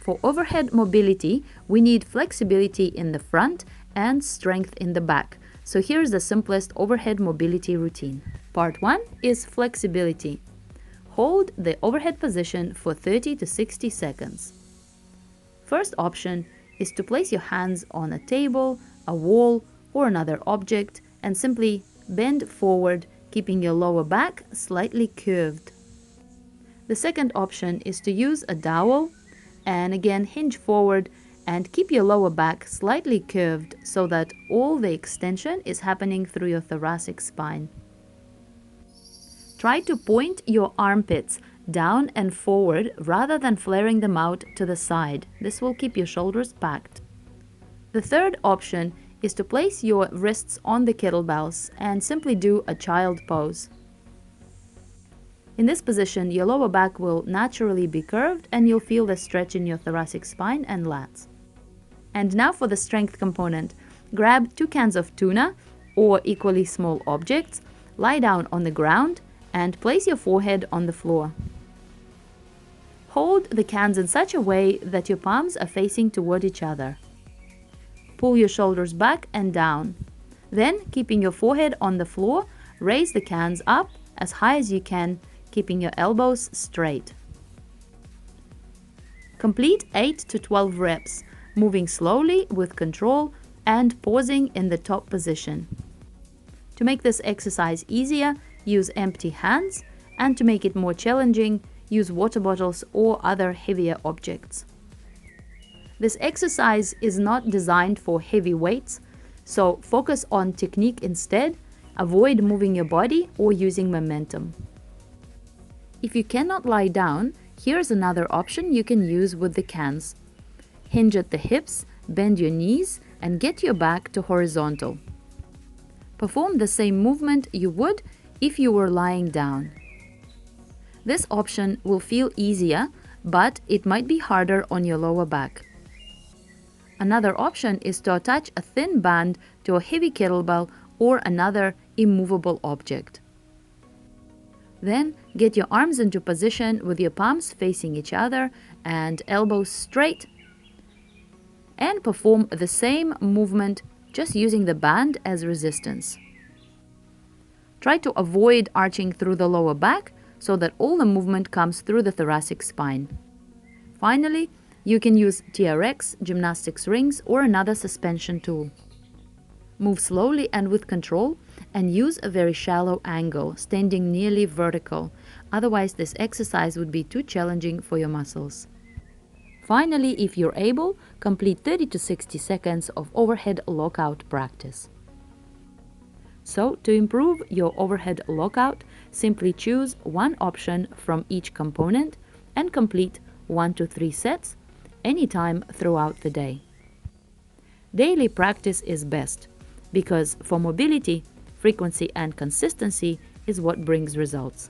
For overhead mobility, we need flexibility in the front and strength in the back. So here's the simplest overhead mobility routine. Part 1 is flexibility. Hold the overhead position for 30 to 60 seconds. First option is to place your hands on a table, a wall, or another object and simply bend forward, keeping your lower back slightly curved. The second option is to use a dowel and again hinge forward and keep your lower back slightly curved so that all the extension is happening through your thoracic spine. Try to point your armpits down and forward rather than flaring them out to the side. This will keep your shoulders packed. The third option is to place your wrists on the kettlebells and simply do a child pose. In this position, your lower back will naturally be curved and you'll feel the stretch in your thoracic spine and lats. And now for the strength component. Grab 2 cans of tuna or equally small objects, lie down on the ground and place your forehead on the floor. Hold the cans in such a way that your palms are facing toward each other. Pull your shoulders back and down. Then, keeping your forehead on the floor, raise the cans up as high as you can, keeping your elbows straight. Complete 8 to 12 reps, moving slowly with control and pausing in the top position. To make this exercise easier, use empty hands, and to make it more challenging, use water bottles or other heavier objects. This exercise is not designed for heavy weights, so focus on technique instead. Avoid moving your body or using momentum. If you cannot lie down, here's another option you can use with the cans. Hinge at the hips, bend your knees, and get your back to horizontal. Perform the same movement you would if you were lying down. This option will feel easier, but it might be harder on your lower back. Another option is to attach a thin band to a heavy kettlebell or another immovable object. Then get your arms into position with your palms facing each other and elbows straight, and perform the same movement just using the band as resistance. Try to avoid arching through the lower back so that all the movement comes through the thoracic spine. Finally, you can use TRX, gymnastics rings, or another suspension tool. Move slowly and with control, and use a very shallow angle, standing nearly vertical. Otherwise, this exercise would be too challenging for your muscles. Finally, if you're able, complete 30 to 60 seconds of overhead lockout practice. So, to improve your overhead lockout, simply choose one option from each component and complete 1 to 3 sets anytime throughout the day. Daily practice is best because for mobility, frequency and consistency is what brings results.